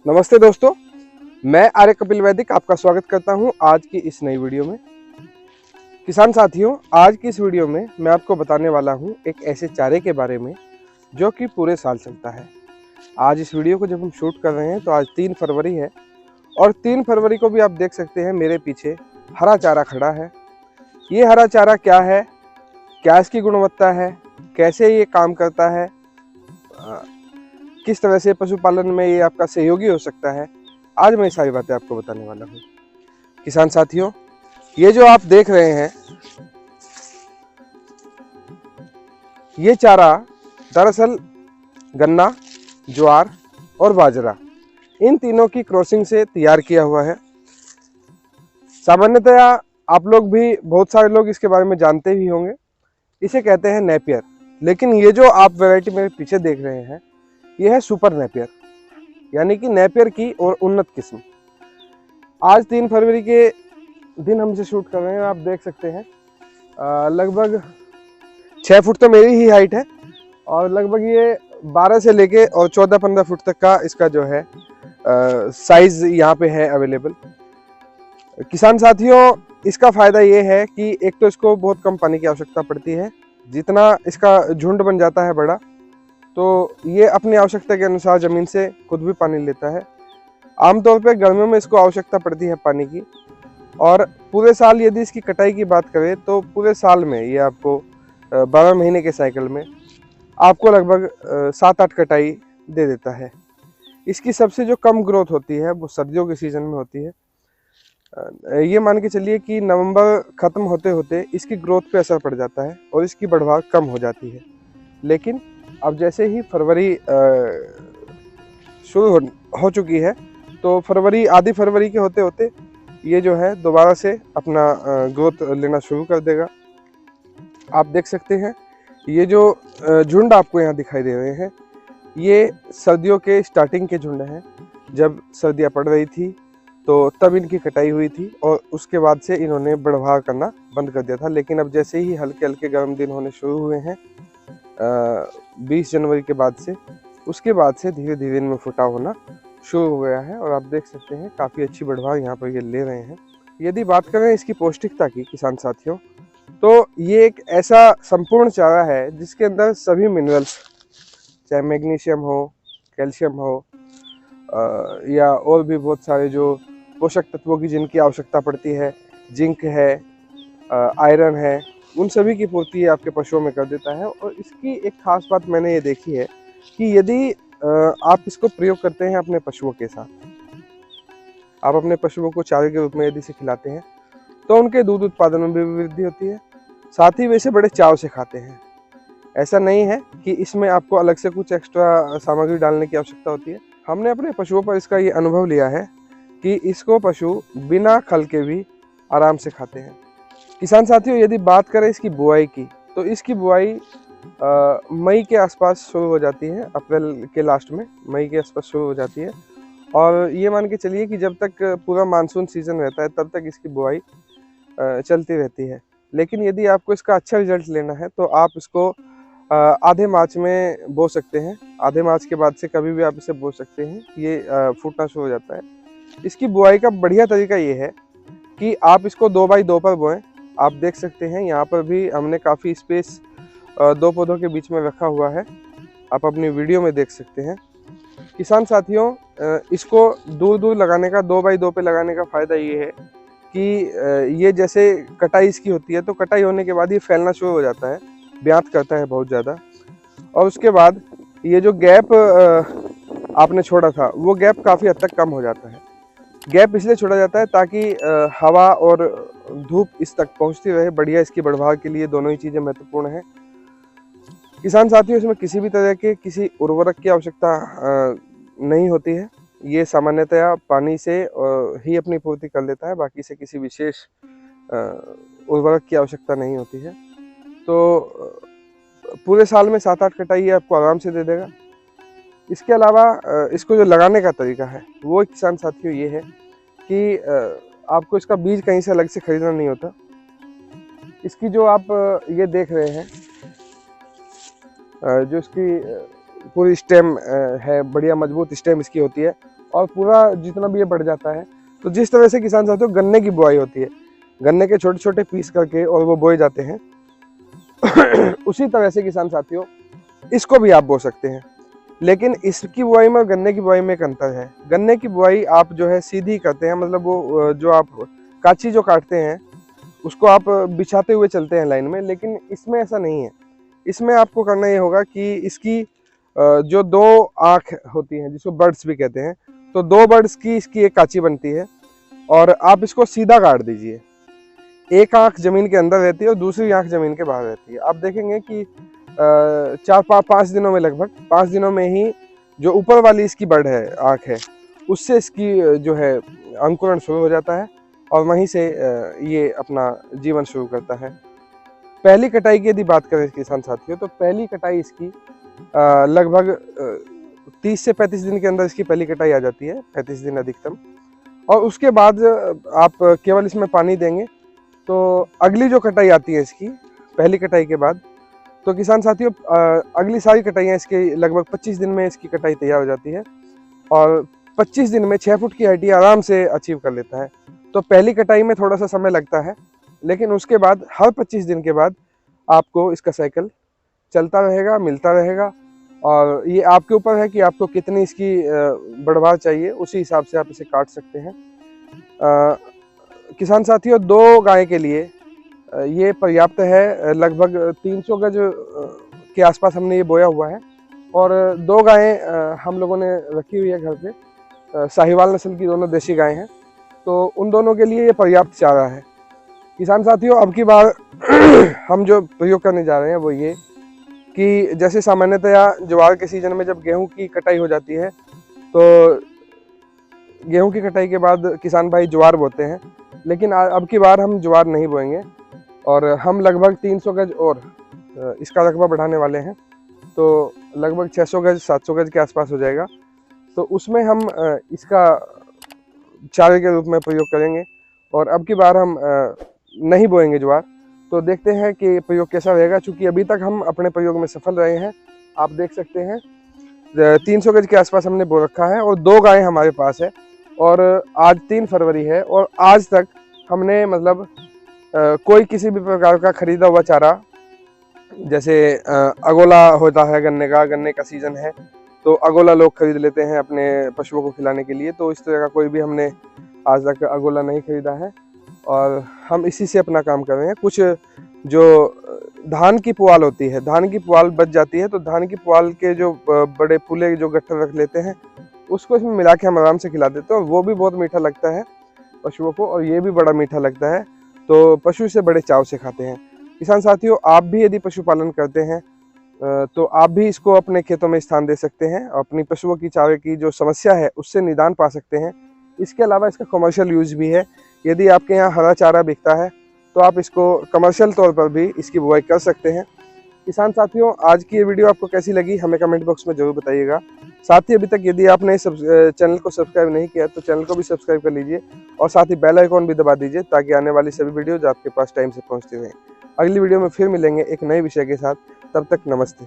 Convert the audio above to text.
नमस्ते दोस्तों, मैं आर्य कपिल वैदिक आपका स्वागत करता हूं आज की इस नई वीडियो में। किसान साथियों, आज की इस वीडियो में मैं आपको बताने वाला हूं एक ऐसे चारे के बारे में जो कि पूरे साल चलता है। आज इस वीडियो को जब हम शूट कर रहे हैं तो आज 3 फरवरी है और 3 फरवरी को भी आप देख सकते हैं मेरे पीछे हरा चारा खड़ा है। ये हरा चारा क्या है, क्या इसकी गुणवत्ता है, कैसे ये काम करता है, किस तरह से पशुपालन में ये आपका सहयोगी हो सकता है, आज मैं सारी बातें आपको बताने वाला हूँ। किसान साथियों, ये जो आप देख रहे हैं ये चारा दरअसल गन्ना, ज्वार और बाजरा इन तीनों की क्रॉसिंग से तैयार किया हुआ है। सामान्यतया आप लोग भी, बहुत सारे लोग इसके बारे में जानते भी होंगे, इसे कहते हैं नेपियर। लेकिन ये जो आप वैरायटी मेरे पीछे देख रहे हैं ये है सुपर नेपियर, यानी कि नेपियर की और उन्नत किस्म। आज 3 फरवरी के दिन हम इसे शूट कर रहे हैं। आप देख सकते हैं लगभग 6 फुट तो मेरी ही हाइट है और लगभग ये 12 से लेके और 14-15 फुट तक का इसका जो है साइज यहाँ पे है अवेलेबल। किसान साथियों, इसका फायदा ये है कि एक तो इसको बहुत कम पानी की आवश्यकता पड़ती है। जितना इसका झुंड बन जाता है बड़ा तो ये अपनी आवश्यकता के अनुसार ज़मीन से खुद भी पानी लेता है। आमतौर पे गर्मियों में इसको आवश्यकता पड़ती है पानी की, और पूरे साल यदि इसकी कटाई की बात करें तो पूरे साल में ये आपको 12 महीने के साइकिल में आपको लगभग 7-8 कटाई दे देता है। इसकी सबसे जो कम ग्रोथ होती है वो सर्दियों के सीज़न में होती है। ये मान के चलिए कि नवंबर ख़त्म होते होते इसकी ग्रोथ पे असर पड़ जाता है और इसकी बढ़वार कम हो जाती है। लेकिन अब जैसे ही फरवरी शुरू हो चुकी है तो आधी फरवरी के होते होते ये जो है दोबारा से अपना ग्रोथ लेना शुरू कर देगा। आप देख सकते हैं ये जो झुंड आपको यहाँ दिखाई दे रहे हैं ये सर्दियों के स्टार्टिंग के झुंड हैं। जब सर्दियाँ पड़ रही थी तो तब इनकी कटाई हुई थी और उसके बाद से इन्होंने बढ़वार करना बंद कर दिया था। लेकिन अब जैसे ही हल्के हल्के गर्म दिन होने शुरू हुए हैं 20 जनवरी के बाद से, उसके बाद से धीरे धीरे इनमें फुटाव होना शुरू हो गया है और आप देख सकते हैं काफ़ी अच्छी बढ़वार यहाँ पर ये ले रहे हैं। यदि बात करें इसकी पौष्टिकता की किसान साथियों, तो ये एक ऐसा संपूर्ण चारा है जिसके अंदर सभी मिनरल्स, चाहे मैग्नीशियम हो, कैल्शियम हो या और भी बहुत सारे जो पोषक तत्वों की जिनकी आवश्यकता पड़ती है, जिंक है, आयरन है, उन सभी की पूर्ति ये आपके पशुओं में कर देता है। और इसकी एक खास बात मैंने ये देखी है कि यदि आप इसको प्रयोग करते हैं अपने पशुओं के साथ, आप अपने पशुओं को चारे के रूप में यदि इसे खिलाते हैं तो उनके दूध उत्पादन में भी वृद्धि होती है, साथ ही वे इसे बड़े चाव से खाते हैं। ऐसा नहीं है कि इसमें आपको अलग से कुछ एक्स्ट्रा सामग्री डालने की आवश्यकता होती है। हमने अपने पशुओं पर इसका ये अनुभव लिया है कि इसको पशु बिना खल के भी आराम से खाते हैं। किसान साथियों, यदि बात करें इसकी बुआई की तो इसकी बुआई मई के आसपास शुरू हो जाती है, अप्रैल के लास्ट में मई के आसपास शुरू हो जाती है और ये मान के चलिए कि जब तक पूरा मानसून सीजन रहता है तब तक इसकी बुआई चलती रहती है। लेकिन यदि आपको इसका अच्छा रिजल्ट लेना है तो आप इसको आधे मार्च में बो सकते हैं। आधे मार्च के बाद से कभी भी आप इसे बो सकते हैं, ये फूटना शुरू हो जाता है। इसकी बुआई का बढ़िया तरीका ये है कि आप इसको 2x2 पर बोएं। आप देख सकते हैं यहाँ पर भी हमने काफ़ी स्पेस 2 पौधों के बीच में रखा हुआ है, आप अपनी वीडियो में देख सकते हैं। किसान साथियों, इसको दूर दूर लगाने का, 2x2 पे लगाने का फ़ायदा ये है कि ये जैसे कटाई इसकी होती है तो कटाई होने के बाद ये फैलना शुरू हो जाता है, ब्यात करता है बहुत ज़्यादा, और उसके बाद ये जो गैप आपने छोड़ा था वो गैप काफ़ी हद तक कम हो जाता है। गैप इसलिए छोड़ा जाता है ताकि हवा और धूप इस तक पहुंचती रहे। बढ़िया इसकी बढ़वार के लिए दोनों ही चीज़ें महत्वपूर्ण हैं। किसान साथियों, इसमें किसी भी तरह के किसी उर्वरक की आवश्यकता नहीं होती है। ये सामान्यतया पानी से ही अपनी पूर्ति कर लेता है, बाकी से किसी विशेष उर्वरक की आवश्यकता नहीं होती है। तो पूरे साल में 7-8 कटाई आपको आराम से दे देगा। इसके अलावा इसको जो लगाने का तरीका है वो किसान साथियों ये है कि आपको इसका बीज कहीं से अलग से खरीदना नहीं होता। इसकी जो आप ये देख रहे हैं जो इसकी पूरी स्टेम है, बढ़िया मजबूत स्टेम इसकी होती है और पूरा जितना भी ये बढ़ जाता है। तो जिस तरह से किसान साथियों गन्ने की बुआई होती है, गन्ने के छोटे छोटे पीस करके और वो बोए जाते हैं उसी तरह से किसान साथियों इसको भी आप बो सकते हैं। लेकिन इसकी बुआई में और गन्ने की बुआई में एक अंतर है। गन्ने की बुआई आप जो है सीधी करते हैं, मतलब वो जो आप काची जो काटते हैं उसको आप बिछाते हुए चलते हैं लाइन में, लेकिन इसमें ऐसा नहीं है। इसमें आपको करना ये होगा कि इसकी जो दो आँख होती हैं जिसको बर्ड्स भी कहते हैं, तो दो बर्ड्स की इसकी एक काची बनती है और आप इसको सीधा काट दीजिए। एक आँख जमीन के अंदर रहती है और दूसरी आँख जमीन के बाहर रहती है। आप देखेंगे कि 4-5 दिनों में, लगभग 5 दिनों में ही जो ऊपर वाली इसकी बर्ड है, आँख है, उससे इसकी जो है अंकुरण शुरू हो जाता है और वहीं से ये अपना जीवन शुरू करता है। पहली कटाई की यदि बात करें किसान साथियों, तो पहली कटाई इसकी लगभग 30 से 35 दिन के अंदर इसकी पहली कटाई आ जाती है, 35 दिन अधिकतम। और उसके बाद आप केवल इसमें पानी देंगे तो अगली जो कटाई आती है इसकी पहली कटाई के बाद, तो किसान साथियों अगली सारी कटाइयाँ इसके लगभग 25 दिन में इसकी कटाई तैयार हो जाती है और 25 दिन में 6 फुट की हाइट आराम से अचीव कर लेता है। तो पहली कटाई में थोड़ा सा समय लगता है, लेकिन उसके बाद हर 25 दिन के बाद आपको इसका साइकिल चलता रहेगा, मिलता रहेगा और ये आपके ऊपर है कि आपको कितनी इसकी बढ़वार चाहिए, उसी हिसाब से आप इसे काट सकते हैं। किसान साथियों 2 गाय के लिए ये पर्याप्त है। लगभग 300 गज के आसपास हमने ये बोया हुआ है और 2 गायें हम लोगों ने रखी हुई है घर पे। साहिवाल नस्ल की दोनों देसी गायें हैं, तो उन दोनों के लिए ये पर्याप्त चारा है। किसान साथियों अब की बार हम जो प्रयोग करने जा रहे हैं वो ये कि जैसे सामान्यतया ज्वार के सीजन में जब गेहूं की कटाई हो जाती है, तो गेहूं की कटाई के बाद किसान भाई ज्वार बोते हैं, लेकिन अब की बार हम ज्वार नहीं बोएंगे और हम लगभग 300 गज और इसका रकबा बढ़ाने वाले हैं। तो लगभग 600 गज 700 गज के आसपास हो जाएगा। तो उसमें हम इसका चारे के रूप में प्रयोग करेंगे और अब की बार हम नहीं बोएंगे ज्वार। तो देखते हैं कि प्रयोग कैसा रहेगा, चूँकि अभी तक हम अपने प्रयोग में सफल रहे हैं। आप देख सकते हैं 300 गज के आसपास हमने बो रखा है और 2 गायें हमारे पास है और आज 3 फरवरी है और आज तक हमने मतलब कोई किसी भी प्रकार का खरीदा हुआ चारा, जैसे अगोला होता है गन्ने का सीजन है तो अगोला लोग खरीद लेते हैं अपने पशुओं को खिलाने के लिए, तो इस तरह का कोई भी हमने आज तक अगोला नहीं खरीदा है और हम इसी से अपना काम कर रहे हैं। कुछ जो धान की पुआल होती है, धान की पुआल बच जाती है, तो धान की पुआल के जो बड़े फूले जो गट्ठर रख लेते हैं उसको इसमें मिला के हम आराम से खिला देते हैं और वो भी बहुत मीठा लगता है पशुओं को और ये भी बड़ा मीठा लगता है, तो पशु इसे बड़े चाव से खाते हैं। किसान साथियों आप भी यदि पशुपालन करते हैं तो आप भी इसको अपने खेतों में स्थान दे सकते हैं, अपनी पशुओं की चारे की जो समस्या है उससे निदान पा सकते हैं। इसके अलावा इसका कमर्शियल यूज भी है। यदि आपके यहाँ हरा चारा बिकता है तो आप इसको कमर्शियल तौर पर भी इसकी बुआई कर सकते हैं। किसान साथियों आज की ये वीडियो आपको कैसी लगी हमें कमेंट बॉक्स में जरूर बताइएगा। साथ ही अभी तक यदि आपने चैनल को सब्सक्राइब नहीं किया तो चैनल को भी सब्सक्राइब कर लीजिए और साथ ही बेल आइकॉन भी दबा दीजिए ताकि आने वाली सभी वीडियोज आपके पास टाइम से पहुंचती रहें। अगली वीडियो में फिर मिलेंगे एक नए विषय के साथ, तब तक नमस्ते।